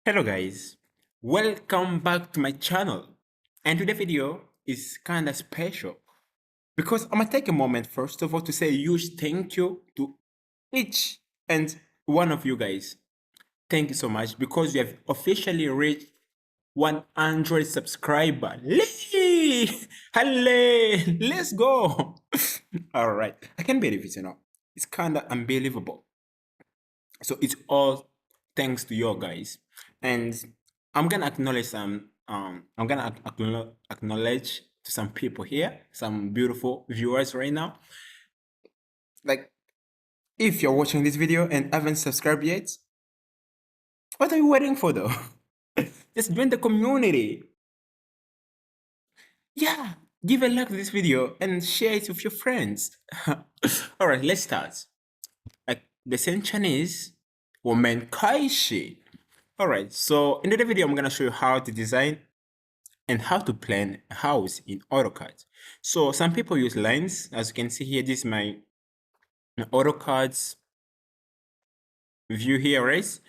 Hello guys, welcome back to my channel. And today's video is kind of special because I'm gonna take a moment first of all to say a huge thank you to each and one of you guys. Thank you so much because you have officially reached 100 subscribers. Hello, let's go. All right, I can't believe it, It's kind of unbelievable. So it's all thanks to you guys, and I'm gonna acknowledge acknowledge to some people here, some beautiful viewers right now. Like, if you're watching this video and haven't subscribed yet, what are you waiting for though? Just join the community. Yeah, give a like to this video and share it with your friends. All right, let's start. Like the sentence is woman kaishi. All right, so in the video, I'm gonna show you how to design and how to plan a house in AutoCAD. So some people use lines. As you can see here, this is my AutoCAD's view here, right?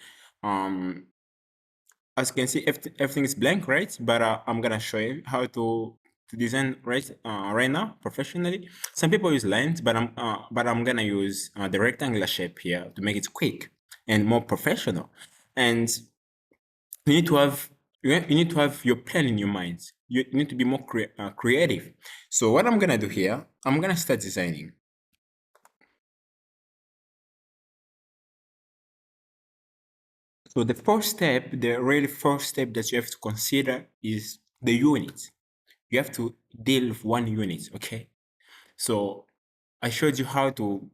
As you can see, everything is blank, right? But I'm gonna show you how to design right now professionally. Some people use lines, but I'm gonna use the rectangular shape here to make it quick and more professional. And you need to have your plan in your mind. You need to be more creative. So what I'm gonna do here, I'm gonna start designing. So the first step, the really first step that you have to consider is the unit. You have to deal with one unit, okay? So I showed you how to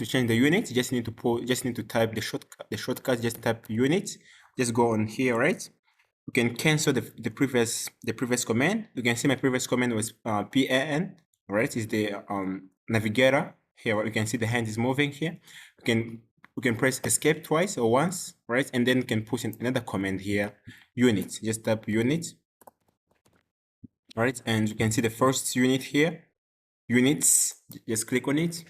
change the unit. You just need to type the shortcut, just type unit. Just go on here, right? You can cancel the previous command. You can see my previous command was PAN, right? Is the navigator here. You can see the hand is moving here. You can press escape twice or once, right? And then you can push in another command here, unit. Just type unit, right? And you can see the first unit here, units. Just click on it.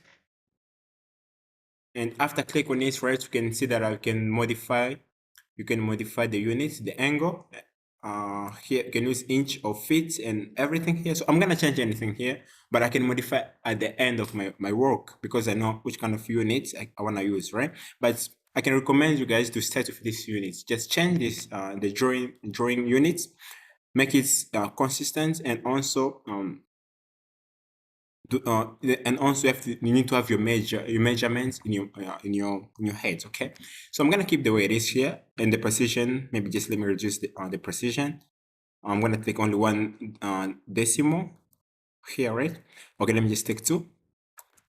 And after click on it, right, you can see that I can modify. You can modify the units, the angle. Here you can use inch or feet and everything here. So I'm gonna change anything here, but I can modify at the end of my work because I know which kind of units I wanna use, right? But I can recommend you guys to start with these units. Just change this the drawing units, make it consistent, and also and also you need to have your measurements in your head. Okay, so I'm gonna keep the way it is here, and the precision, maybe just let me reduce the precision. I'm gonna take only one decimal here, right? Okay, let me just take 2.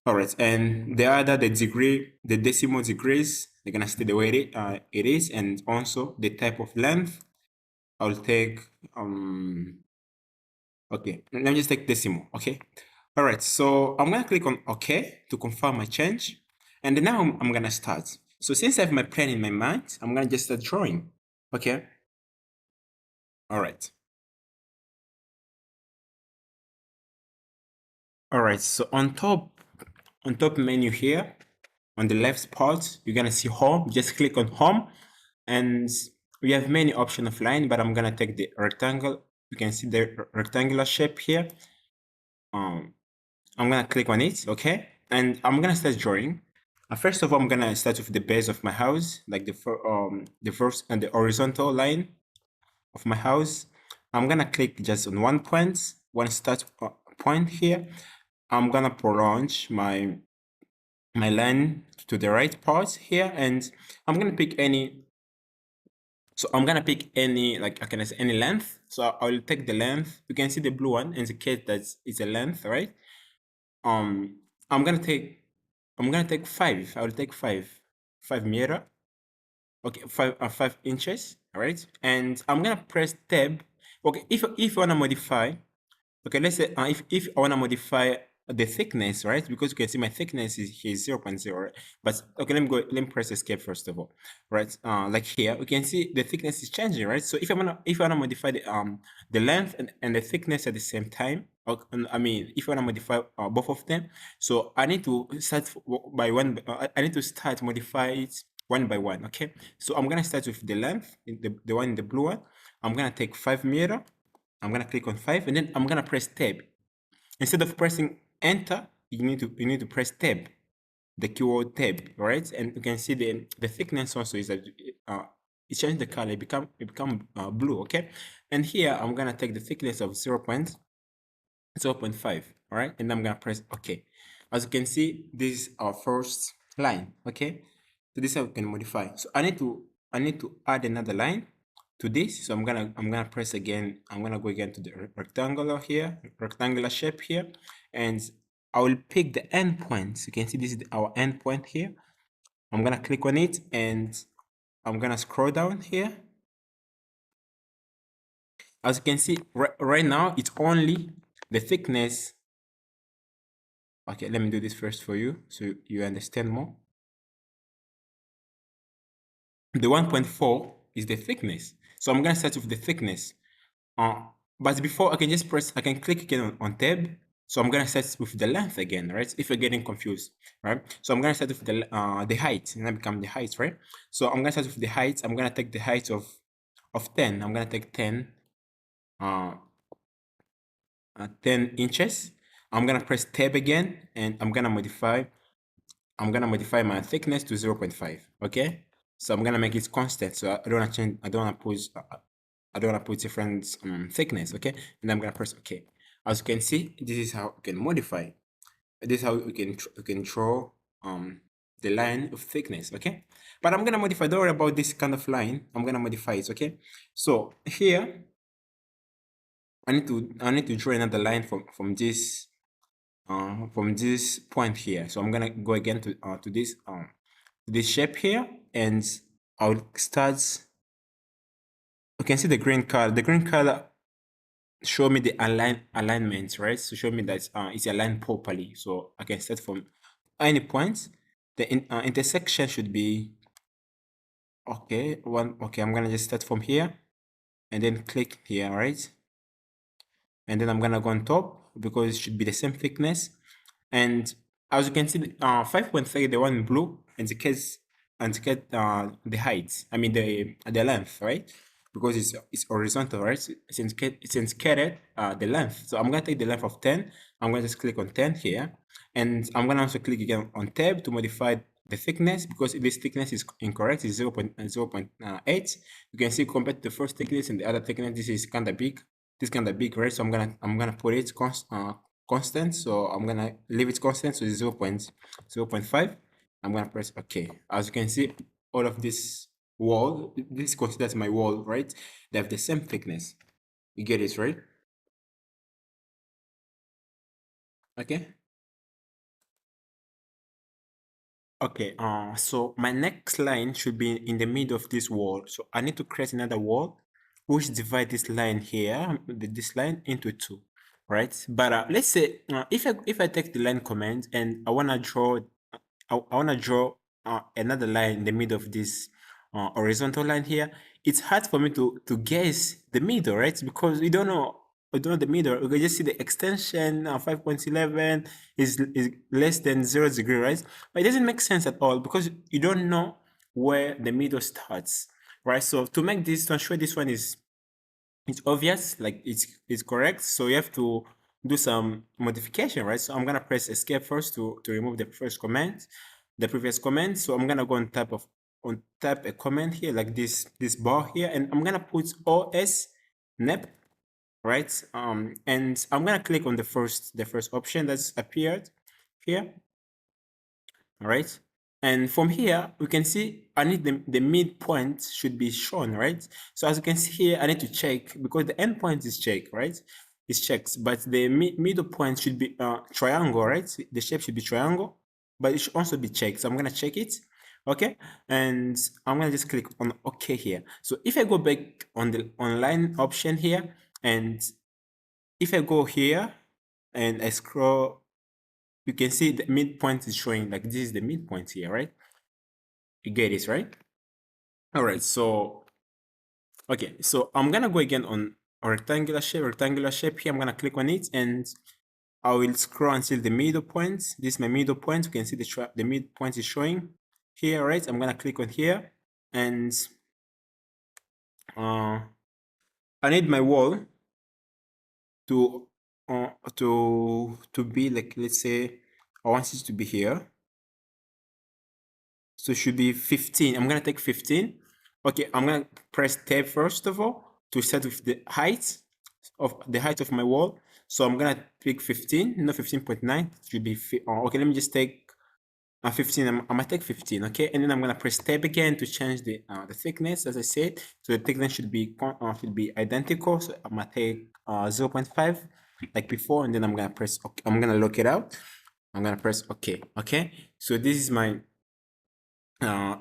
All right, and the decimal degrees, they're gonna stay the way it is, and also the type of length. I'll take okay, let me just take decimal. Okay, all right, so I'm gonna click on OK to confirm my change, and now I'm gonna start. So since I have my plan in my mind, I'm gonna just start drawing. Okay, all right. All right, so on top menu here, on the left part, you're gonna see home. Just click on home, and we have many options of line, but I'm gonna take the rectangle. You can see the rectangular shape here. I'm gonna click on it, okay? And I'm gonna start drawing. First of all, I'm gonna start with the base of my house, like the first and the horizontal line of my house. I'm gonna click just on one start point here. I'm gonna prolong my line to the right part here, and I'm gonna pick any. So I'm gonna pick any, like, I can say any length. So I'll take the length. You can see the blue one indicates that it's a length, right? I'm gonna take 5. I will take 5 meter. Okay, 5 inches. All right, and I'm gonna press tab. Okay, if you wanna modify, okay, let's say if I wanna modify the thickness, right? Because you can see my thickness is here 0.0, right? But okay, let me press escape first of all, right? Like here, we can see the thickness is changing, right? So if I wanna modify the length and the thickness at the same time, I mean, if I wanna modify both of them, so I need to start by one. I need to start modify it one by one. Okay, so I'm gonna start with the length, the one in the blue one. I'm gonna take 5 meters. I'm gonna click on 5, and then I'm gonna press tab. Instead of pressing enter, you need to press tab, the keyword tab, right? And you can see the thickness also is that it changed the color, it become blue. Okay, and here I'm gonna take the thickness of 0.5, all right, and I'm gonna press OK. As you can see, this is our first line. Okay, so this is how we can modify. So I need to add another line to this. So I'm gonna press again. I'm gonna go again to the rectangular shape here, and I will pick the endpoint. You can see this is our endpoint here. I'm gonna click on it, and I'm gonna scroll down here. As you can see, right now it's only the thickness. Okay, let me do this first for you so you understand more. The 1.4 is the thickness. So I'm gonna start with the thickness. But before I can click again on tab. So I'm gonna start with the length again, right? If you're getting confused, right? So I'm gonna start with the height, and then become the height, right? So I'm gonna start with the height. I'm gonna take the height of 10. I'm gonna take 10, 10 inches. I'm gonna press tab again, and I'm gonna modify my thickness to 0.5. Okay, so I'm gonna make it constant. So I don't want to change. I don't want to put different thickness. Okay, and I'm gonna press OK. As you can see, this is how we can modify. This is how we can draw the line of thickness. Okay, but I'm gonna modify. Don't worry about this kind of line. I'm gonna modify it. Okay, so here I need to draw another line from this point here. So I'm gonna go again to this shape here, and I'll start. You can see the green color. The green color show me the alignment, right? So show me that it's aligned properly. So I can start from any point. The intersection should be okay. Okay, I'm gonna just start from here, and then click here, right? And then I'm gonna go on top because it should be the same thickness. And as you can see, 5.3, the one in blue, indicates the height. I mean the length, right? Because it's horizontal, right? So it's indicated the length. So I'm gonna take the length of 10. I'm gonna just click on 10 here, and I'm gonna also click again on tab to modify the thickness, because if this thickness is incorrect, it's 0.8. You can see compared to the first thickness and the other thickness, this is kind of big. This kind of big, right? So I'm gonna put it constant. So I'm gonna leave it constant, so it's 0.5. I'm gonna press OK. As you can see, all of this wall, this considers my wall, right? They have the same thickness. You get it, right? Okay. Okay, so my next line should be in the middle of this wall. So I need to create another wall which divide this line here, this line into two, right? But let's say if I take the line command and I wanna draw, another line in the middle of this horizontal line here, it's hard for me to guess the middle, right? Because we don't know the middle. We can just see the extension 5.11 is less than 0 degree, right? But it doesn't make sense at all because you don't know where the middle starts, right? So to make this, to ensure this one is it's obvious, like it's correct, so you have to do some modification, right? So I'm gonna press escape first to remove the first comment, the previous comment. So I'm gonna go on type a comment here, like this bar here, and I'm gonna put OS nep, right? And I'm gonna click on the first option that's appeared here. All right, and from here we can see I need the midpoint should be shown, right? So as you can see here, I need to check because the endpoint is checked, right? It's checked, but the middle point should be triangle, right? The shape should be triangle, but it should also be checked. So I'm gonna check it. Okay, and I'm gonna just click on OK here. So if I go back on the online option here, and if I go here and I scroll, you can see the midpoint is showing, like this is the midpoint here, right? You get it, right? All right, so okay, so I'm gonna go again on a rectangular shape here. I'm gonna click on it, and I will scroll until the middle point. This is my middle point. You can see the midpoint is showing here, right? I'm gonna click on here, and I need my wall to be like, let's say I want it to be here. So it should be 15. I'm gonna take 15. Okay, I'm gonna press tab first of all to set with the height of my wall. So I'm gonna pick 15, no 15.9. It should be okay. Let me just take 15. I'm gonna take 15. Okay, and then I'm gonna press tab again to change the thickness, as I said. So the thickness should be identical. So I'm gonna take 0.5 like before, and then I'm gonna press okay. I'm gonna lock it out. I'm gonna press okay. Okay, so this is my my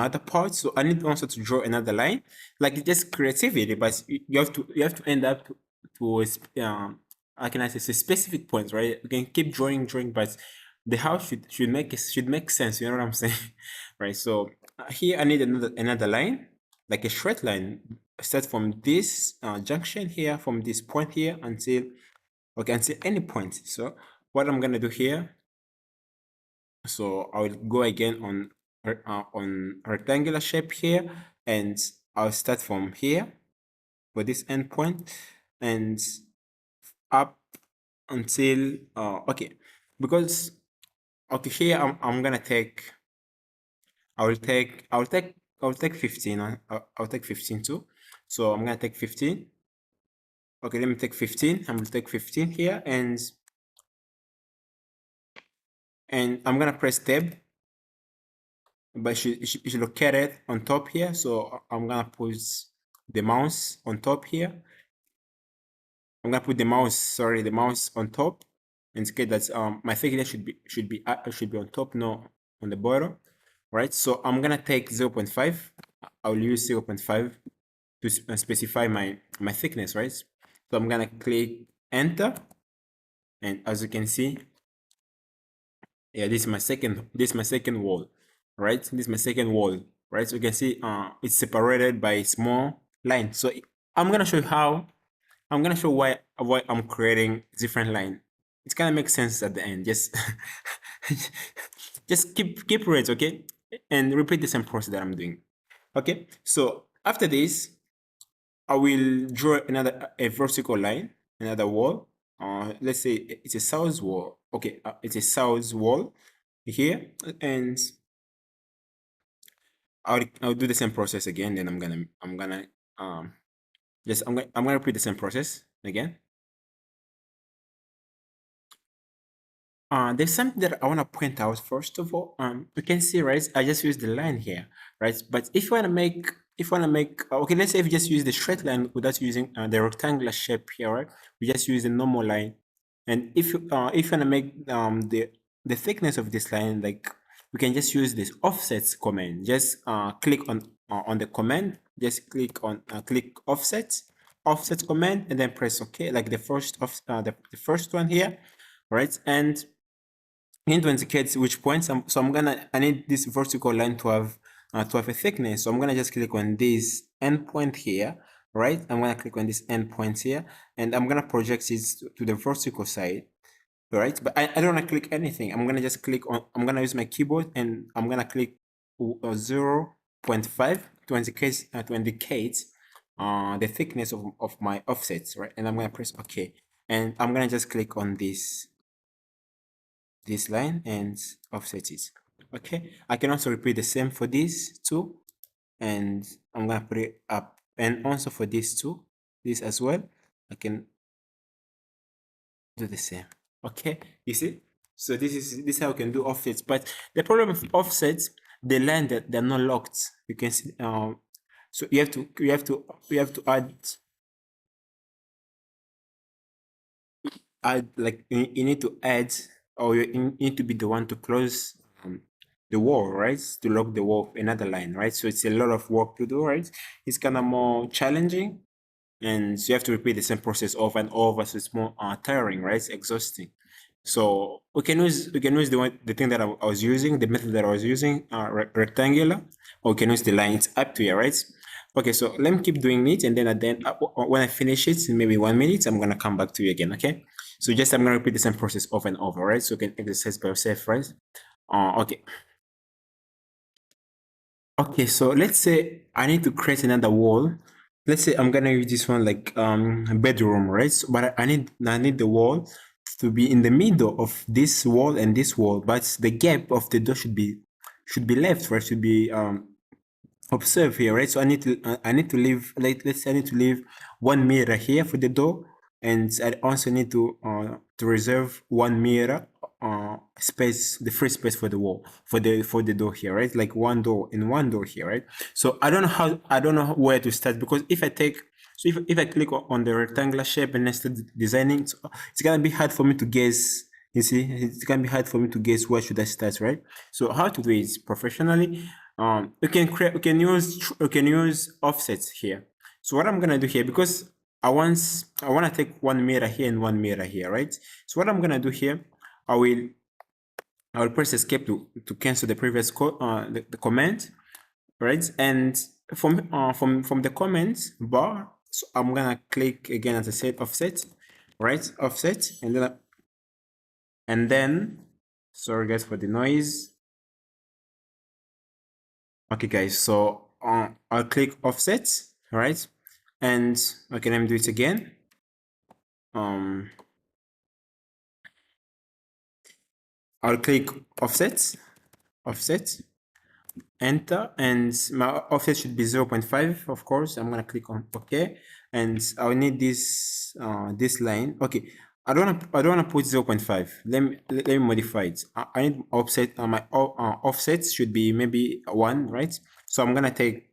other part. So I need also to draw another line, like just creativity, but you have to end up to how can I say, specific points, right? You can keep drawing, but the house should make sense. You know what I'm saying? Right. So here I need another line, like a straight line, start from this junction here, from this point here until any point. So what I'm gonna do here, so I will go again on rectangular shape here, and I'll start from here for this endpoint and up until okay, because okay, here I'm gonna take I will take 15. I'll take 15 too. So I'm gonna take 15. Okay, let me take 15. I'm gonna take 15 here, and I'm gonna press tab, but you should locate it on top here. So I'm gonna put the mouse on top here. I'm gonna put the mouse on top, and indicate that my thickness should be on top, no on the bottom, right? So I'm gonna take 0.5. I'll use 0.5 to specify my thickness, right? So I'm gonna click enter, and as you can see, yeah, this is my second wall, right? This is my second wall, right? So you can see it's separated by a small line. So I'm gonna show you how I'm gonna show why I'm creating different line. It's gonna make sense at the end. Just just keep it, okay? And repeat the same process that I'm doing. Okay, so after this, I will draw a vertical line, another wall. Let's say it's a south wall. Okay, it's a south wall here, and I'll do the same process again. Then I'm gonna I'm gonna repeat the same process again. There's something that I want to point out first of all. You can see, right? I just use the line here, right? But if you want to make, okay, let's say if you just use the straight line without using the rectangular shape here, right? We just use the normal line. And if you want to make the thickness of this line, like we can just use this offsets command. Just click on the command. Just click on click offset command, and then press OK, like the first the first one here, right? And need to indicate which points. So I need this vertical line to have a thickness. So I'm gonna just click on this endpoint here, right? I'm gonna click on this endpoint here, and I'm gonna project it to the vertical side, right? But I don't wanna click anything. I'm gonna just click on. I'm gonna use my keyboard, and I'm gonna click 0.5 to indicate the thickness of my offsets, right? And I'm gonna press OK, and I'm gonna just click on this line and offset it. Okay, I can also repeat the same for this too, and I'm gonna put it up, and also for this too, this as well, I can do the same. Okay, you see, so this is how we can do offsets. But the problem with offsets, the line that they're not locked, you can see so you have to add, like you need to add, or you need to be the one to close the wall, right? To lock the wall of another line, right? So it's a lot of work to do, right? It's kind of more challenging, and so you have to repeat the same process over and over. So it's more tiring, right? It's exhausting. So we can use the thing that I was using, the method that I was using, rectangular, or we can use the line. It's up to you, right? Okay, so let me keep doing it, and then at the end, when I finish it in maybe 1 minute, I'm gonna come back to you again. Okay, so just I'm gonna repeat the same process over and over, right? So you can exercise by yourself, right? Okay. Okay, so let's say I need to create another wall. Let's say I'm gonna use this one like bedroom, right? So, but I need the wall to be in the middle of this wall and this wall, but the gap of the door should be left, right? Should be observe here, right? So I need to leave, like, let's say I need to leave 1 meter here for the door, and I also need to reserve 1 meter space, the free space for the wall, for the door here, right? Like one door and one door here, right? So I don't know where to start, because if I click on the rectangular shape and I start designing, it's gonna be hard for me to guess. You see, it's gonna be hard for me to guess where should I start, right? So how to do it professionally? We can use offsets here. So what I'm gonna do here, because I wanna take 1 meter here and 1 meter here, right? So what I'm gonna do here, I will I will press escape to cancel the previous the command, right? And from the comments bar, so I'm gonna click again, as I said, offset, right? Offset, and then sorry guys for the noise. Okay, guys, so I'll click offset, right? And okay, let me do it again. Um, I'll click offset, enter, and my offset should be 0.5. Of course, I'm gonna click on OK, and I'll need this line. Okay, I don't wanna put 0.5. Let me modify it. I need offset. My offset should be maybe 1, right? So I'm gonna take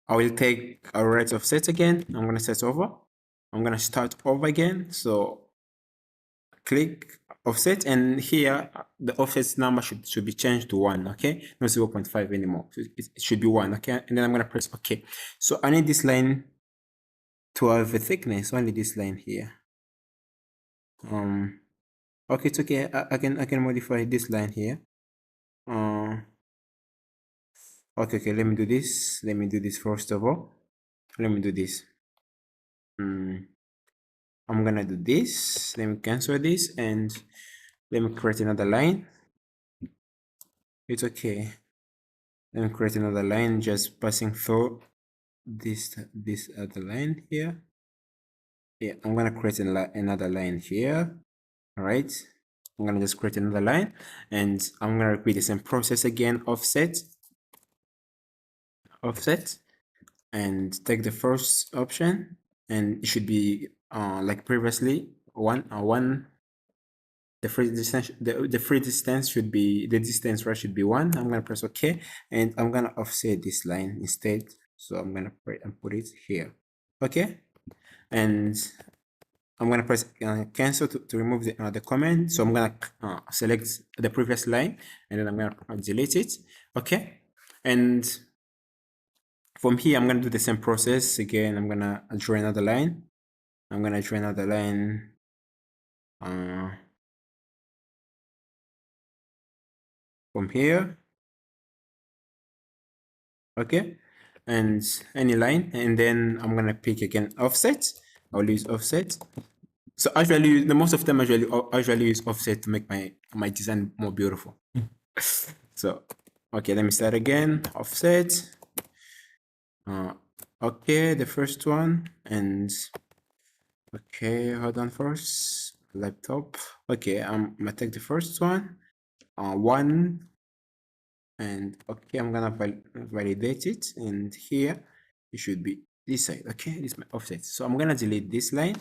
I will take a right offset again. I'm gonna set over. I'm gonna start over again. So click offset, and here the offset number should be changed to 1. Okay, not 0.5 anymore. It should be 1. Okay, and then I'm gonna press OK. So I need this line to have a thickness, only this line here. Okay, it's okay. I can modify this line here. Okay, let me do this. Let me do this first of all. Let me do this. I'm gonna do this. Let me cancel this, and let me create another line. It's okay. Let me create another line, just passing through this other line here. Yeah, I'm gonna create another line here. All right, I'm gonna just create another line, and I'm gonna repeat the same process again. Offset, and take the first option, and it should be like previously, one. The free distance should be, the distance, right, should be 1. I'm gonna press OK, and I'm gonna offset this line instead. So I'm gonna put it here. Okay, and I'm gonna press cancel to remove the comment. So I'm gonna select the previous line, and then I'm gonna delete it. Okay, and from here I'm gonna do the same process again. I'm gonna draw another line. I'm gonna draw another line. From here, okay, and any line, and then I'm gonna pick again offset. I'll use offset. So actually, the most of them actually use offset to make my design more beautiful. So okay, let me start again. Offset. Okay, the first one, and okay, hold on first. Laptop. Okay, I'm gonna take the first one. 1. And okay, I'm gonna validate it, and here it should be this side. Okay, this is my offset. So I'm gonna delete this line.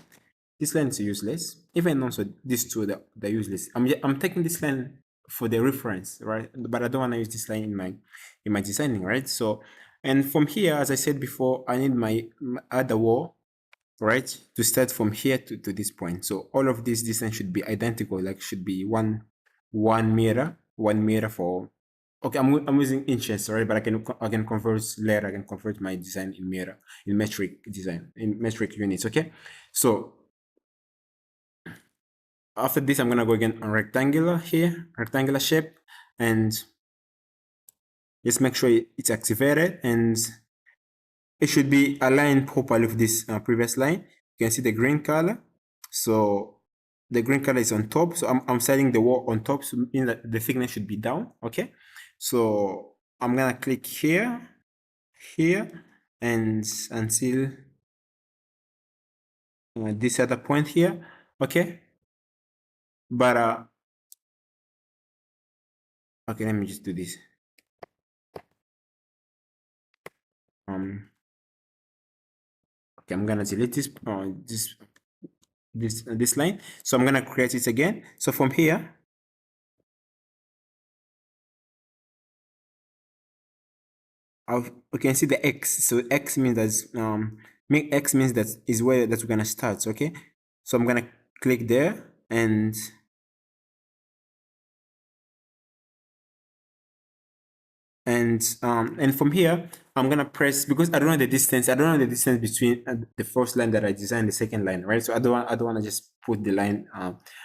This line is useless. Even also these two, they're useless. I'm taking this line for the reference, right? But I don't want to use this line in my designing, right? So, and from here, as I said before, I need my other wall, right, to start from here to this point. So all of this distance should be identical, like should be 1 meter, 1 meter for. Okay, I'm using inches, sorry, but I can convert later. I can convert my design in meter, in metric design, in metric units. Okay, so after this, I'm gonna go again on rectangular here, rectangular shape, and just make sure it's activated, and it should be aligned properly with this previous line. You can see the green color. So the green color is on top, so I'm setting the wall on top, so mean that the thickness should be down. Okay, so I'm gonna click here, and until this other point here. Okay, but okay, let me just do this. Okay, I'm gonna delete this line, so I'm gonna create it again. So from here, we can see the X. So X means that X means that is where that we're gonna start. Okay, so I'm gonna click there, and from here I'm gonna press, because I don't know the distance. I don't know the distance between the first line that I designed, the second line, right? So I don't want to just put the line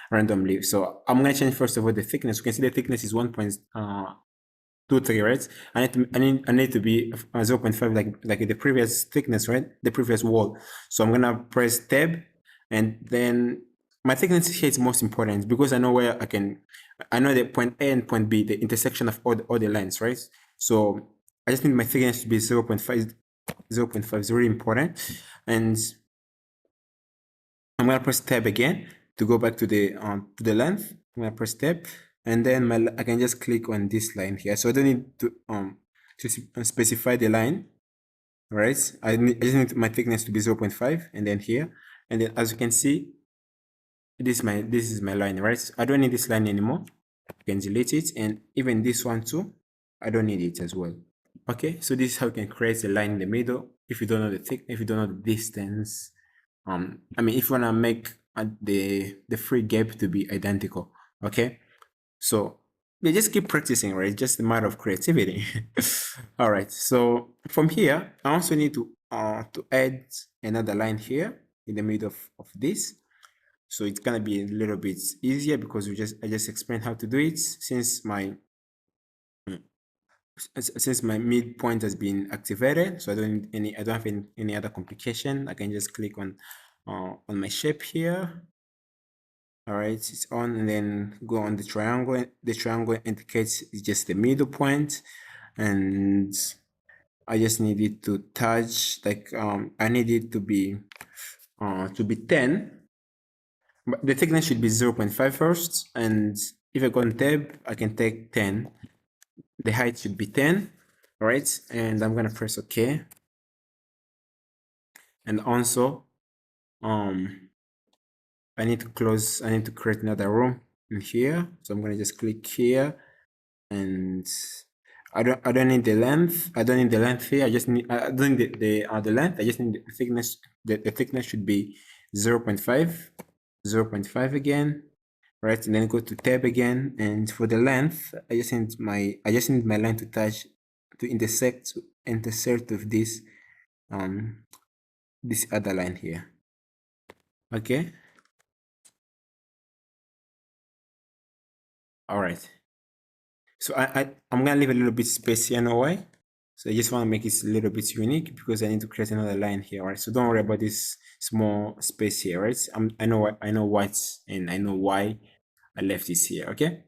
randomly. So I'm gonna change first of all the thickness. You can see the thickness is 1.23, right? I need to be 0.5 like the previous thickness, right? The previous wall. So I'm gonna press tab, and then my thickness here is most important because I know where I know the point A and point B, the intersection of all the lines, right? So I just need my thickness to be 0.5. 0.5 is really important. And I'm gonna press tab again to go back to the length. I'm gonna press tab, and then I can just click on this line here. So I don't need to specify the line, right? I just need my thickness to be 0.5, and then here, and then as you can see, this is my line, right? I don't need this line anymore. I can delete it, and even this one too, I don't need it as well. Okay, so this is how you can create a line in the middle if you don't know if you don't know the distance. I mean, if you wanna make the free gap to be identical. Okay, so they just keep practicing, right? It's just a matter of creativity. All right, so from here, I also need to add another line here in the middle of this. So it's gonna be a little bit easier because I just explained how to do it since my midpoint has been activated. So I don't have any other complication. I can just click on my shape here. All right, it's on, and then go on the triangle. The triangle indicates it's just the middle point, and I just need it to touch, like I need it to be 10, but the thickness should be 0.5 first, and if I go on tab, I can take 10. The height should be 10, all right, and I'm gonna press OK. And also, I need to create another room in here. So I'm gonna just click here, and I don't need the length. I don't need the length here. I don't need the length. I just need the thickness. The thickness should be 0.5, 0.5 again, right? And then go to tab again. And for the length, I just need my line to touch, to intersect with this this other line here. Okay. All right. So I'm gonna leave a little bit space here, know why? So I just want to make it a little bit unique because I need to create another line here, right? So don't worry about this small space here, right? I know what, and I know why I left this here. Okay.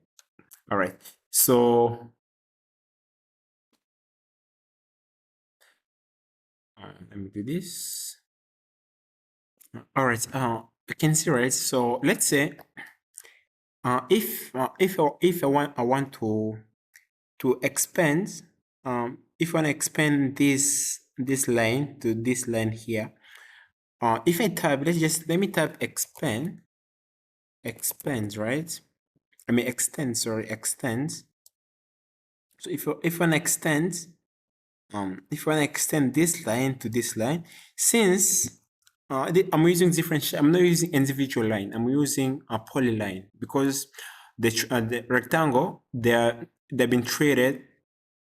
All right. So let me do this. All right. You can see, right? So let's say if I want to expand, if I want to expand this line to this line here, if I type, let me type expand, right? I mean extend, sorry, extend. So if I want to extend, this line to this line, since I'm using I'm not using individual line, I'm using a polyline, because the rectangle, they've been treated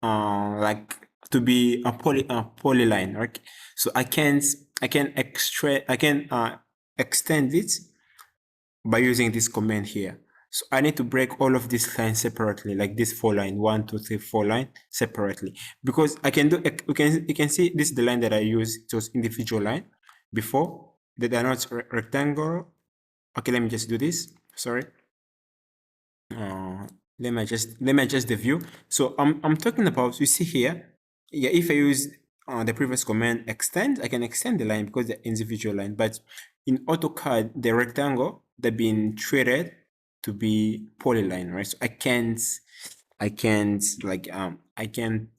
like to be a polyline, right? So I can extend it by using this command here. So I need to break all of these lines separately, like this 4 line, 1, 2, 3, 4 line separately, because I can do, you can see this is the line that I used. It was individual line before, that are not rectangle. Okay, let me just do this. sorry. Let me adjust the view. So I'm talking about, you see here, yeah, if I use the previous command extend, I can extend the line because the individual line, but in AutoCAD, the rectangle, they've been treated to be polyline, right? So I can't like I can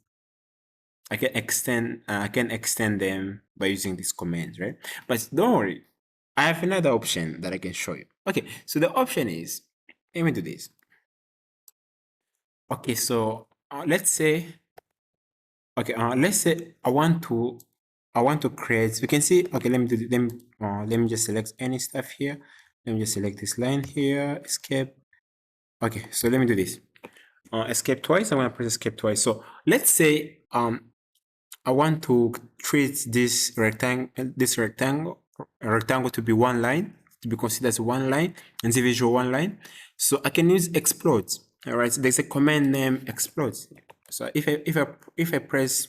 extend them by using this command, right? But don't worry, I have another option that I can show you. Okay, so the option is, let me do this. Okay, so let's say, okay, let's say I want to create. You can see. Okay, let me do. Let me just select any stuff here. Let me just select this line here. Escape. Okay, so let me do this. Escape twice. I'm gonna press escape twice. So let's say I want to treat this rectangle to be one line, to be considered as one line, individual one line. So I can use explode. All right. So there's a command name explode. So if I press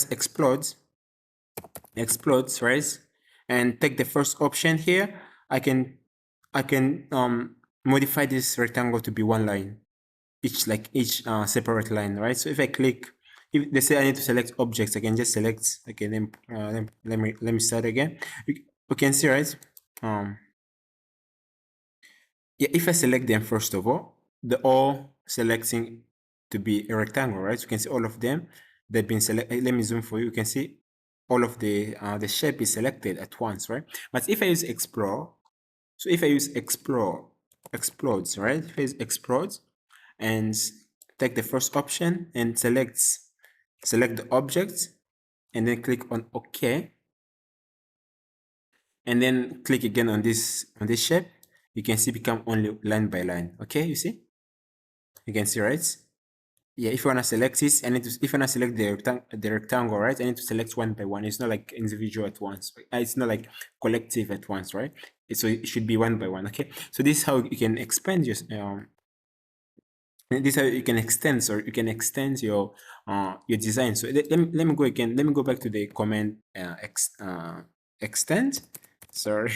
explodes, right, and take the first option here, I can modify this rectangle to be one line, each separate line, right? So if I click, if they say I need to select objects, I can just select. Okay, then let me start again. You can see, right? Yeah, if I select them first of all, they're all selecting to be a rectangle, right? You can see all of them. They've been selected. Let me zoom for you. You can see all of the shape is selected at once, right? But if I use explore, so if I use explodes, right? If I use explodes and take the first option and select the object and then click on OK, and then click again on this shape, you can see become only line by line. Okay, you see? You can see, right? Yeah, if you wanna select this, if you wanna select the rectangle, right? I need to select one by one. It's not like individual at once. It's not like collective at once, right? So it should be one by one. Okay. So this is how you can expand your this is how you can extend your design. So let me go again. Let me go back to the command extend. Sorry,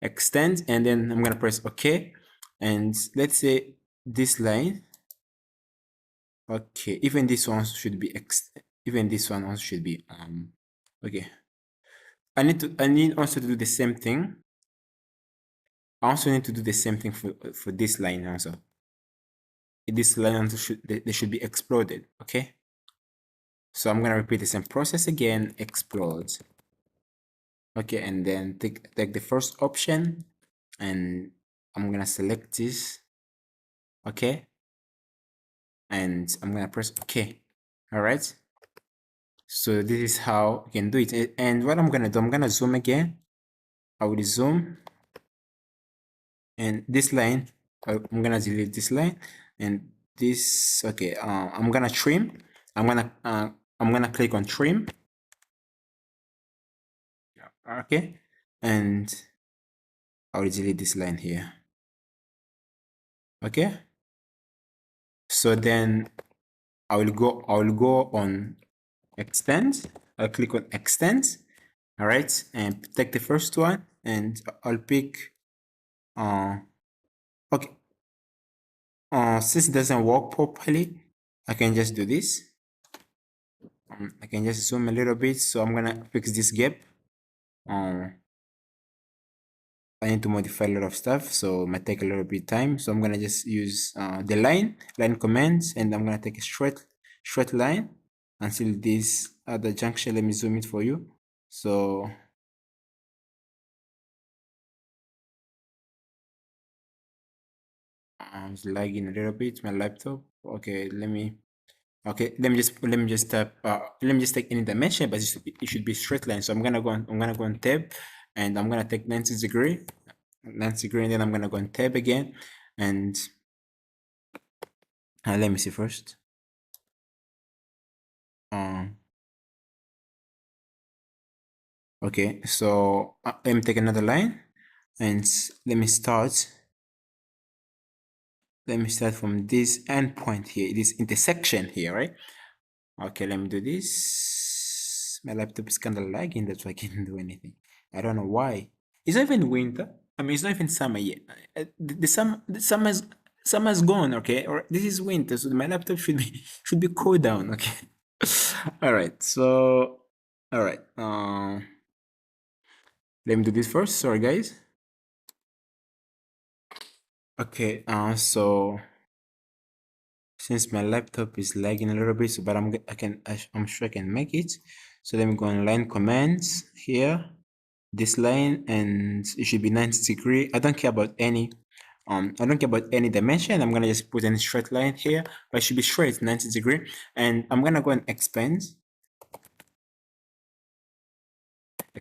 extend, and then I'm gonna press OK. And let's say this line. Okay, even this one should be even this one also should be okay. I need also to do the same thing. I also need to do the same thing for this line also. This line also they should be exploded, okay? So I'm gonna repeat the same process again, explode. Okay, and then take the first option and I'm gonna select this, okay? And I'm gonna press OK. All right. So this is how you can do it. And what I'm gonna do, I'm gonna zoom again. I will zoom, and this line, I'm gonna delete this line, and this. Okay. I'm gonna trim. I'm gonna click on trim. Okay, and I will delete this line here. Okay. So then I will go on extend. I'll click on extend. All right, and take the first one, and I'll pick okay. Since it doesn't work properly, I can just do this. I can just zoom a little bit. So I'm gonna fix this gap. I need to modify a lot of stuff, so it might take a little bit time. So I'm gonna just use the line commands, and I'm gonna take a straight line until this other junction. Let me zoom it for you. So it's lagging a little bit, my laptop. Okay, let me just tap let me just take any dimension, but it should be straight line. So I'm gonna go on tab, and I'm gonna take 90 degree, and then I'm gonna go on tab again, and let me see first. Okay, so let me take another line, and let me start from this endpoint here, this intersection here, right? Okay, let me do this. My laptop is kind of lagging, that's why I can't do anything. I don't know why. Is it even winter? I mean, it's not even summer yet. The summer's gone. Okay, or this is winter, so my laptop should be cooled down. Okay. All right. So, all right. Let me do this first. Sorry, guys. Okay. So since my laptop is lagging a little bit, so but I'm sure I can make it. So let me go on line commands here. This line, and it should be 90 degree. I don't care about any dimension. I'm gonna just put in a straight line here, but it should be straight 90 degree. And I'm gonna go and expand. I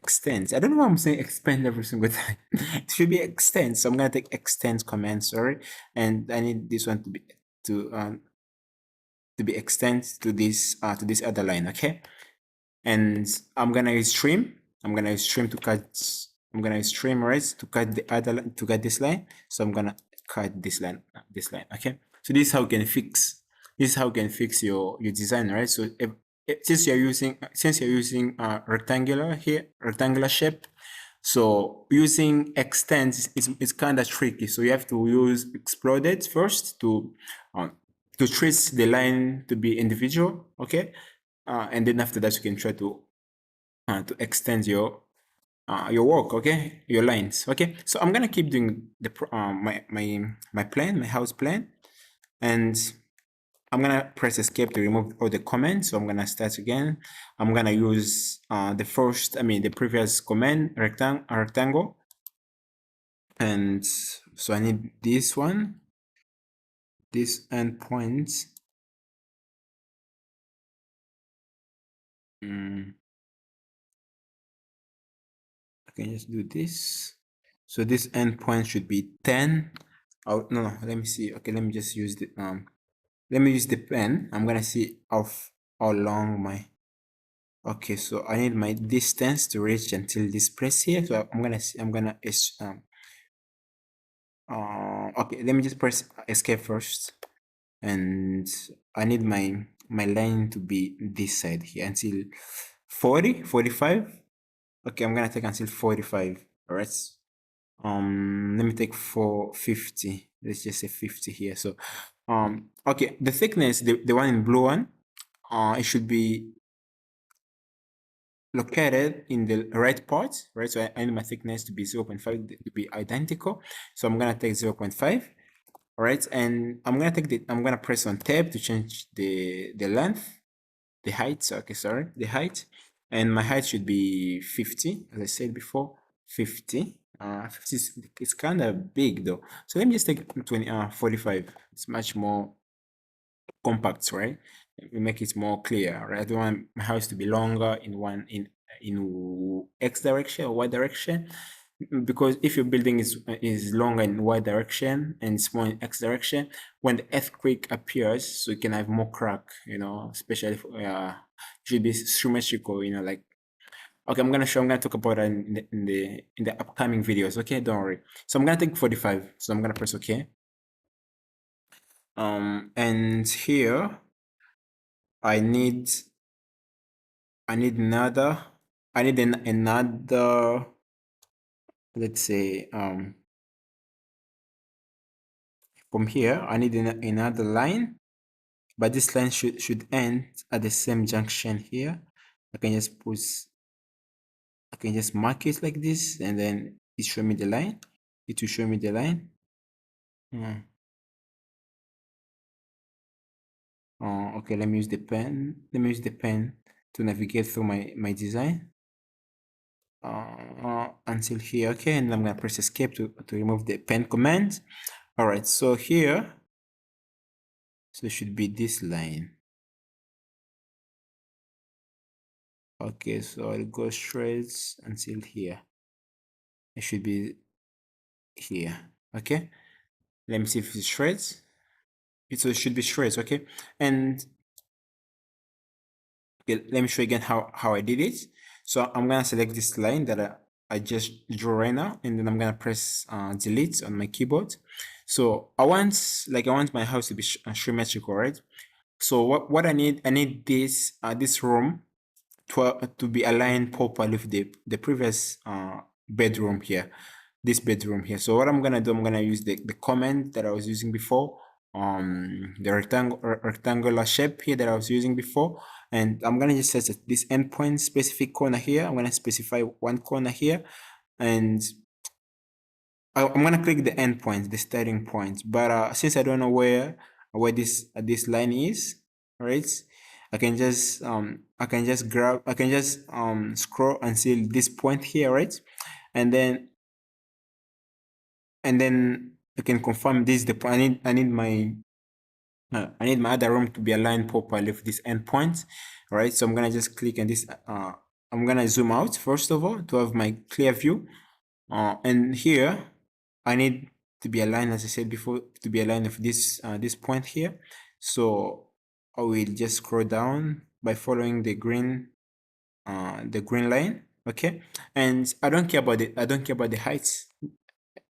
don't know why I'm saying expand every single time. It should be extend. So I'm gonna take extend command, sorry, and I need this one to be extend to this other line, okay? And I'm gonna use stream. I'm gonna use stream to cut. I'm gonna use stream, right, to cut the other to cut this line. So I'm gonna cut this line, okay? So this is how you can fix. This is how you can fix your design, right? So since you're using rectangular shape, so using extends is kind of tricky. So you have to use exploded first to trace the line to be individual, okay? And then after that, you can try to extend your work, okay, your lines, okay. So I'm gonna keep doing my house plan, and I'm gonna press escape to remove all the comments. So I'm gonna start again. I'm gonna use the previous command, rectangle, and so I need this one, this endpoint. I can just do this. So this endpoint should be 10. Oh no, let me see. Okay, let me just use the pen. I'm gonna see how long my okay, so I need my distance to reach until this place here. So okay, let me just press escape first, and I need my line to be this side here until 40, 45. Okay, I'm gonna take until 45. All right. Let me take 450. Let's just say 50 here. So okay, the thickness, the one in blue one, it should be located in the right part, right? So I need my thickness to be 0.5 to be identical. So I'm gonna take 0.5. All right, and I'm gonna press on tab to change the length, the height. So, okay, sorry, the height, and my height should be 50, as I said before, 50. 50 it's kind of big though. So let me just take 45. It's much more compact, right? We make it more clear, right? I don't want my house to be longer in X direction or Y direction, because if your building is longer in Y direction and small in X direction, when the earthquake appears, so you can have more crack, especially should be symmetrical, like. Okay, I'm gonna talk about that in the upcoming videos. Okay, don't worry. So I'm gonna take 45. So I'm gonna press OK. And here I need another. I need another. Let's say from here I need another line, but this line should end at the same junction here. I can just mark it like this, and then it show me the line. It will show me the line. Okay, let me use the pen. Let me use the pen to navigate through my design until here. Okay, and I'm gonna press escape to remove the pen command. All right, so here, so it should be this line. Okay, so I'll go straight until here. It should be here. Okay, let me see if it's straight. It should be straight. Okay, and okay, let me show you again how I did it. So I'm gonna select this line that I just drew right now, and then I'm gonna press delete on my keyboard. So I want my house to be symmetrical, right? So what I need this room to be aligned properly with the previous bedroom here. this bedroom here. So what I'm gonna do, I'm gonna use the comment that I was using before, the rectangular shape here that I was using before, and I'm gonna just set this endpoint specific corner here. I'm gonna specify one corner here, and I'm gonna click the endpoint, the starting point. But since I don't know where this line is, right? I can just scroll until this point here, right? And then I can confirm this is the point. I need my other room to be aligned properly with this endpoint, right? So I'm gonna just click on this. I'm gonna zoom out first of all to have my clear view. And here I need to be aligned, as I said before, to be aligned with this point here. So I will just scroll down by following the green line. Okay, and I don't care about the height.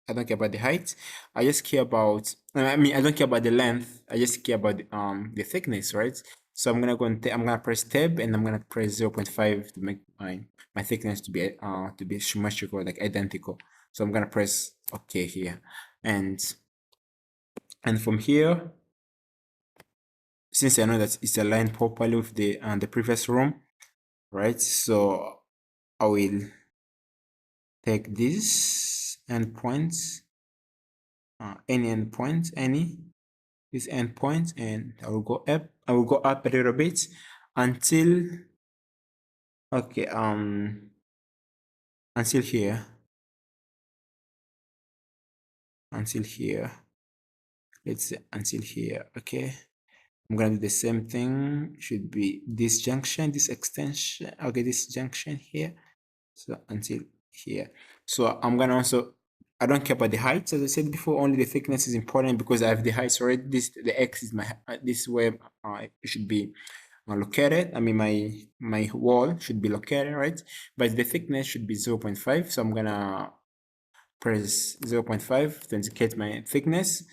I don't care about the height. I just care about, I don't care about the length. I just care about the thickness, right? So I'm gonna press tab, and I'm gonna press 0.5 to make my thickness to be symmetrical, like identical. So I'm gonna press OK here, and from here, since I know that it's aligned properly with the previous room, right? So I will take these endpoints, any endpoint, this endpoint, and I will go up. I will go up a little bit until okay, until here, until here. Let's say until here. Okay, I'm gonna do the same thing. Should be this junction, this extension. Okay, this junction here. So until here. So I'm gonna also, I don't care about the height, as I said before. Only the thickness is important because I have the height already. The X is this is where it should be located. I mean, my wall should be located, right? But the thickness should be 0.5. So I'm gonna press 0.5 to indicate my thickness,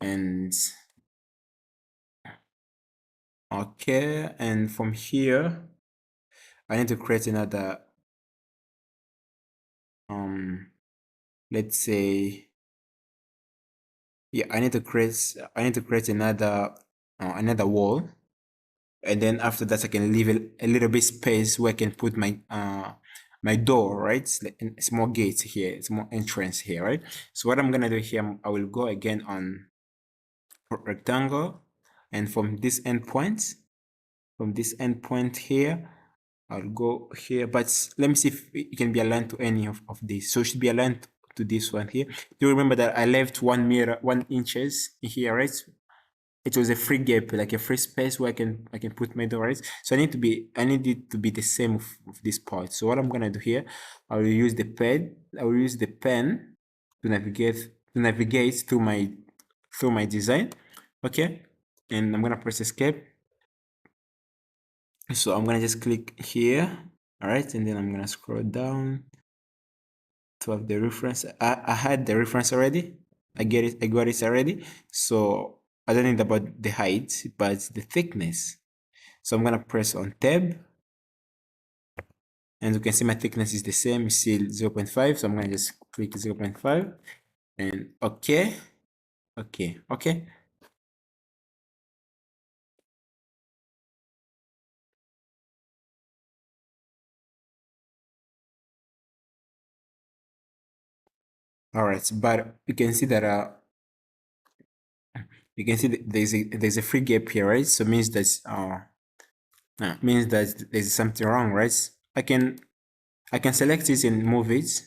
and okay. And from here, I need to create another let's say, yeah, I need to create another wall, and then after that I can leave a little bit space where I can put my door, right? Like a small gate here, small entrance here, right? So what I'm gonna do here, I will go again on rectangle, and from this endpoint, here, I'll go here, but let me see if it can be aligned to any of these. So it should be aligned to this one here. Do you remember that I left 1 inches here, right? It was a free gap, like a free space where I can put my door, right? So I need it to be the same of this part. So what I'm gonna do here, I will use the pen to navigate through my design. Okay, and I'm gonna press escape. So I'm gonna just click here, all right, and then I'm gonna scroll down to have the reference. I had the reference already. I got it already. So I don't need about the height, but the thickness. So I'm gonna press on tab, and you can see my thickness is the same, still 0.5. So I'm gonna just click 0.5 and okay. All right, but you can see that there's a free gap here, right? So means that there's something wrong, right? I can select it and move it,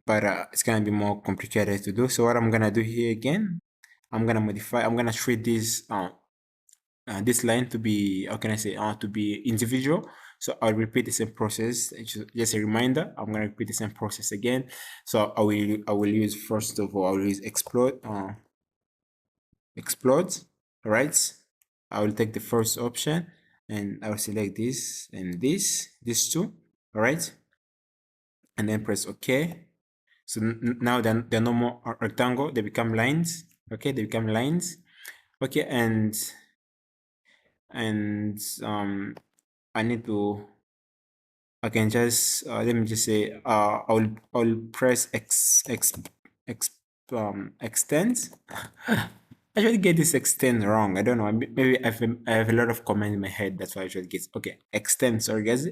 but it's gonna be more complicated to do. So what I'm gonna do here again, I'm gonna treat this line to be, how can I say, to be individual. So I'll repeat the same process. It's just a reminder, I'm gonna repeat the same process again. So I will use, first of all, I will use explode, right? I will take the first option, and I will select this and these two, all right, and then press OK. So now they're no more rectangle, they become lines. Okay, they become lines. Okay, and I need to I can just let me just say I'll press extend. I should get this extend wrong. I don't know. Maybe I have a lot of comment in my head. That's why I should get okay. Extend. Sorry guys.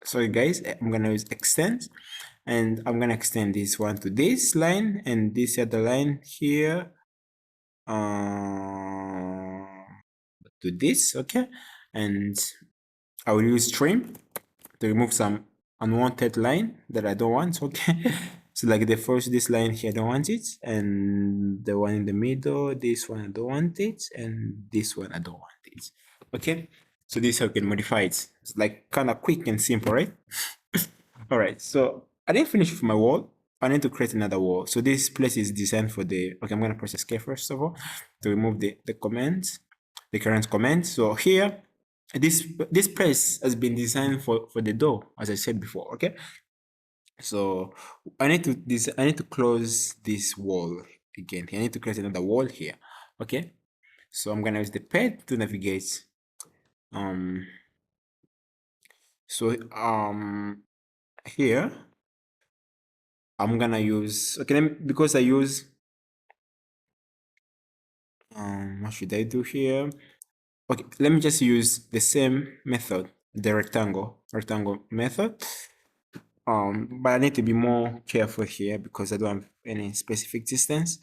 Sorry guys. I'm gonna use extend, and I'm gonna extend this one to this line and this other line here. To this, okay, and I will use trim to remove some unwanted line that I don't want, okay. So like the first, this line here, I don't want it, and the one in the middle, this one I don't want it, and this one I don't want it, okay. So this how I can modify it. It's like kind of quick and simple, right? All right, so I didn't finish with my wall. I need to create another wall. So this place is designed for the, okay, I'm gonna press escape first of all to remove the comments, the current comment. So here, this place has been designed for the door, as I said before, okay? So I need to close this wall again. I need to create another wall here, okay? So I'm gonna use the pad to navigate. So here I'm gonna use, okay, because I use what should I do here? Okay, let me just use the same method, the rectangle method. But I need to be more careful here because I don't have any specific distance.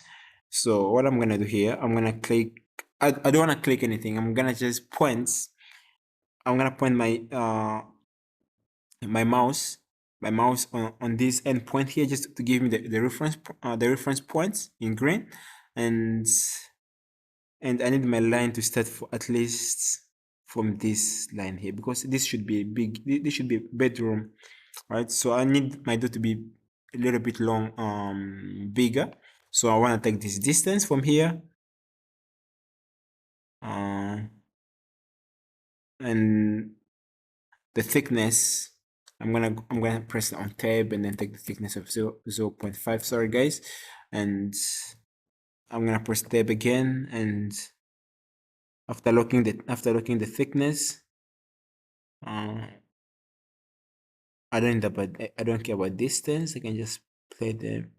So what I'm gonna do here, I'm gonna click, I don't wanna click anything. I'm gonna just I'm gonna point my mouse on this endpoint here just to give me the reference points in green, and I need my line to start for at least from this line here because this should be big. This should be bedroom, right? So I need my door to be a little bit long, bigger. So I want to take this distance from here, and the thickness. I'm gonna press on tab and then take the thickness of 0.5. Sorry guys, and I'm gonna press tab again, and after looking the thickness, I don't care about distance. I can just play them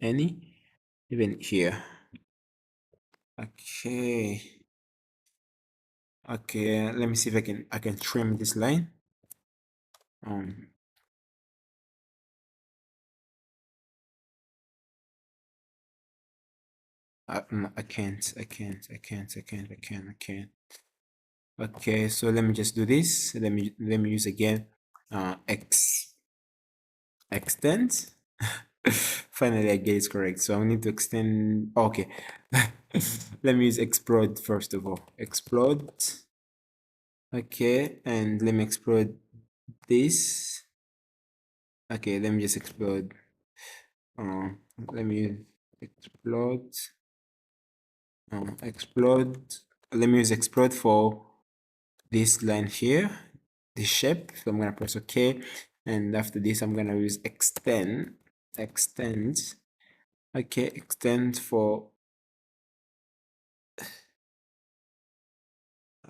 even here. Okay. Okay, let me see if I can trim this line. No, I can't. Okay, so let me just do this. Let me use again extend. Finally I get it correct. So I need to extend. Okay. Let me use explode first of all. Explode. Okay, and let me explode this. Okay, let me just explode. Let me explode. Explode. Let me use explode for this line here, this shape. So I'm gonna press OK, and after this I'm gonna use extend. Okay, extend for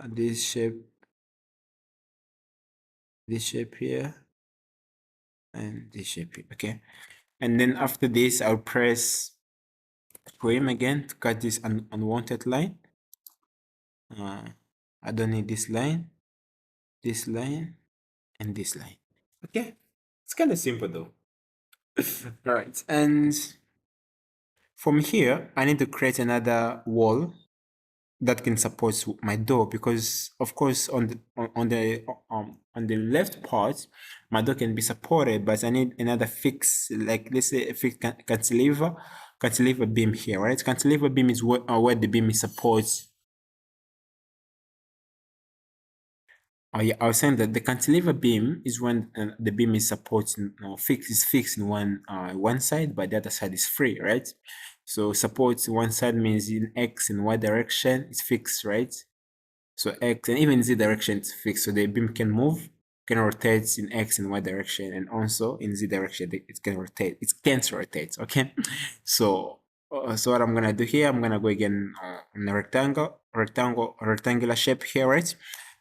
this shape here, and this shape here. Okay, and then after this I'll press trim again to cut this unwanted line. I don't need this line, and this line. Okay, it's kind of simple though. All right, and from here I need to create another wall that can support my door, because of course on the left part my door can be supported, but I need another fix, like let's say a fixed cantilever beam here, right? Cantilever beam is where the beam is supports. Oh yeah, I was saying that the cantilever beam is when the beam is supporting, fixed in one side, but the other side is free, right? So support one side means in X and Y direction, it's fixed, right? So X and even Z direction is fixed. So the beam can move, can rotate in X and Y direction, and also in Z direction, it can rotate. It can't rotate, okay? So what I'm gonna do here, I'm gonna go again on a rectangular shape here, right?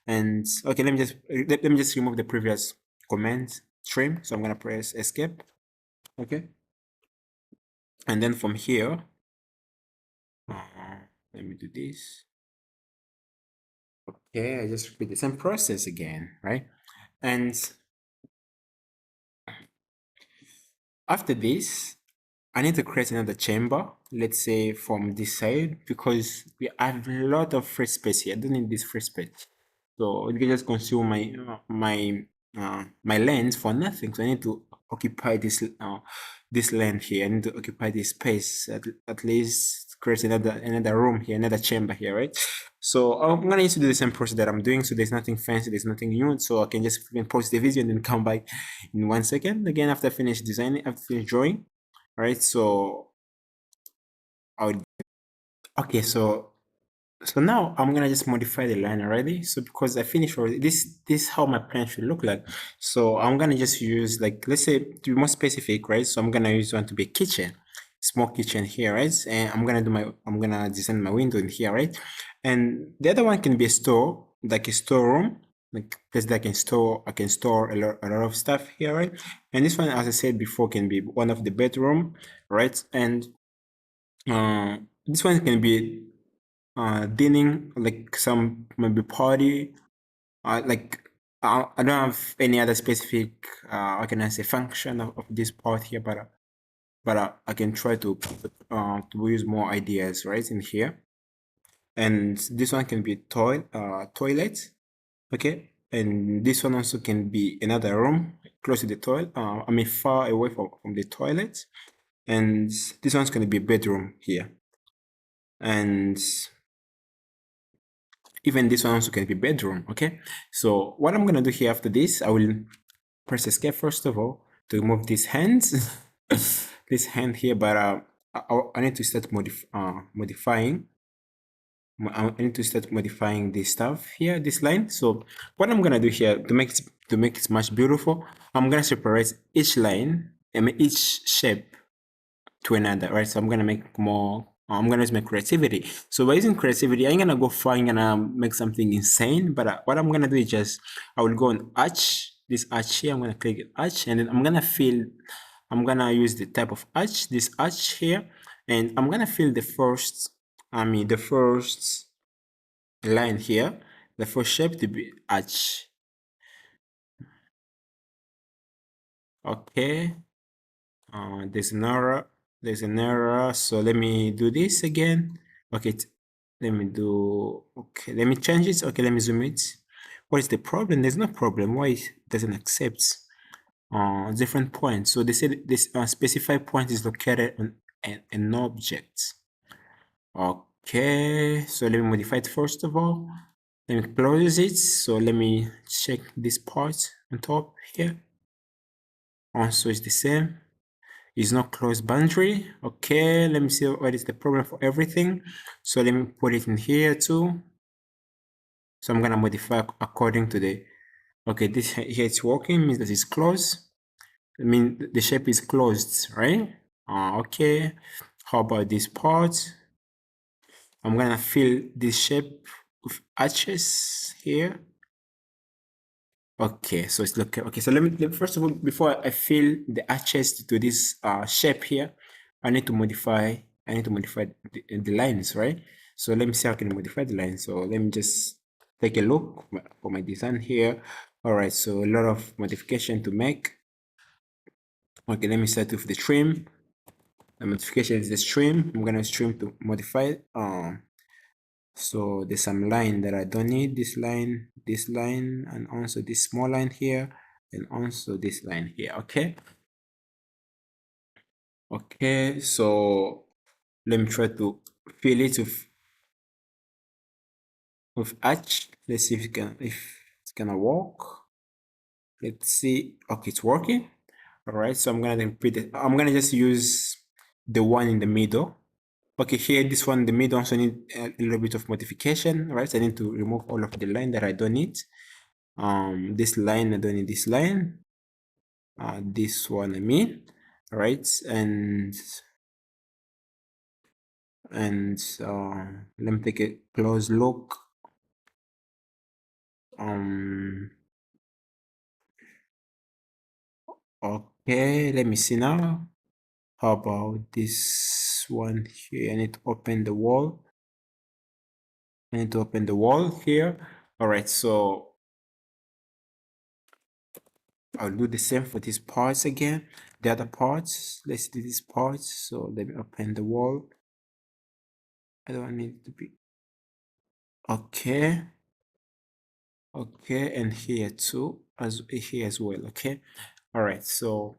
And okay, let me just remove the previous comment. trim. So I'm gonna press escape. Okay. And then from here, let me do this. Okay, I just repeat the same process again, right? And after this, I need to create another chamber, let's say from this side, because we have a lot of free space here. I don't need this free space. So it can just consume my lens for nothing. So I need to occupy this land here. I need to occupy this space, at least create another room here, another chamber here, right? So I'm gonna need to do the same process that I'm doing. So there's nothing fancy, there's nothing new. So I can just pause the video and then come back in 1 second. Again, after I finish designing, after finish drawing. All right, so okay, so now I'm gonna just modify the line already. So because I finished already, this is how my plan should look like. So I'm gonna just use, like, let's say to be more specific, right? So I'm gonna use one to be kitchen, small kitchen here, right? And I'm gonna design my window in here, right? And the other one can be a store, like a storeroom, like place that I can store a lot of stuff here, right? And this one, as I said before, can be one of the bedroom, right? And this one can be dining, like some maybe party, like I don't have any other specific how can I say function of this part here, but I can try to use more ideas right in here. And this one can be toilet, okay, and this one also can be another room close to the toilet, I mean far away from the toilet. And this one's going to be bedroom here, and even this one also can be bedroom. Okay, so what I'm gonna do here after this, I will press escape first of all to remove these hands this hand here, but I need to start modifying. I need to start modifying this stuff here, this line. So what I'm gonna do here to make it much beautiful, I'm gonna separate each line, I mean each shape to another, right? So I'm gonna make more. I'm gonna use my creativity. So by using creativity, I ain't gonna go far and gonna make something insane. But what I'm gonna do is just I will go on arch, this arch here. I'm gonna click arch, and then I'm gonna fill. I'm gonna use the type of arch, this arch here, and I'm gonna fill the first. I mean the first line here, the first shape to be arch. Okay. There's an error, so let me do this again. Okay, let me change it. Okay, let me zoom it. What is the problem? There's no problem. Why it doesn't accept different points? So they said this specified point is located on an object. Okay, so let me modify it first of all. Let me close it. So let me check this part on top here. Also, it's the same. Is not close boundary. Okay, let me see what is the problem for everything. So let me put it in here too. So I'm gonna modify according to the, okay, this here it's working, means that it's closed. I mean the shape is closed, right? Okay, how about this part? I'm gonna fill this shape with arches here. Okay, so it's looking okay. So let me first of all, before I fill the arches to this shape here, I need to modify. I need to modify the lines, right? So let me see how I can modify the lines. So let me just take a look for my design here. All right, so a lot of modification to make. Okay, let me start with the trim. The modification is the trim. I'm gonna trim to modify it. So there's some line that I don't need, this line, and also this small line here, and also this line here. Okay. Okay, so let me try to fill it with arch. Let's see if it's gonna work. Let's see. Okay, it's working. All right, so I'm gonna repeat it. I'm gonna just use the one in the middle. Okay, here, this one in the middle also need a little bit of modification, right? So I need to remove all of the line that I don't need. This line, I don't need this line. This one, I mean, right? And let me take a close look. Okay, let me see now. How about this one here? I need to open the wall. I need to open the wall here. All right, so I'll do the same for these parts again. The other parts, let's do these parts. So let me open the wall. I don't need it to be okay. Okay, and here too, as here as well. Okay, all right. So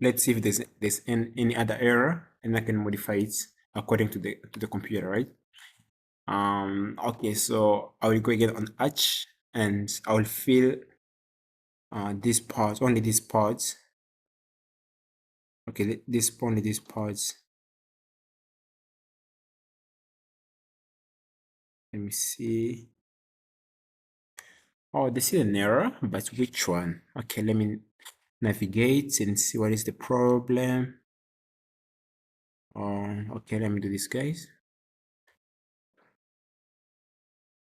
let's see if there's any other error, and I can modify it according to the computer, right? Okay, so I will go again on Arch, and I will fill these parts, only these parts. Okay, this only these parts. Let me see. Oh, this is an error, but which one? Okay, let me navigate and see what is the problem. Okay, let me do this, guys.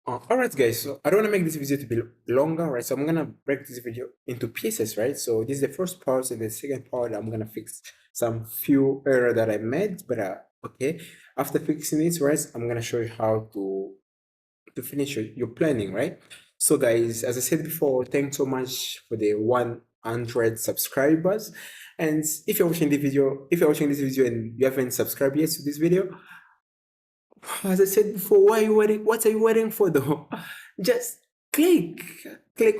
All right, guys, so I don't want to make this video to be longer, right? So I'm gonna break this video into pieces, right? So this is the first part, and the second part I'm gonna fix some few error that I made, but okay, after fixing it, right, I'm gonna show you how to finish your planning, right? So guys, as I said before, thanks so much for the 100 subscribers. And if you're watching this video and you haven't subscribed yet to this video, as I said before, why are you waiting? What are you waiting for though? Just click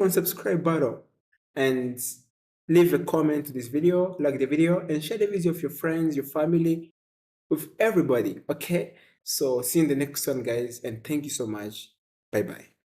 on subscribe button and leave a comment to this video, like the video, and share the video with your friends, your family, with everybody. Okay? So see you in the next one, guys, and thank you so much. Bye bye.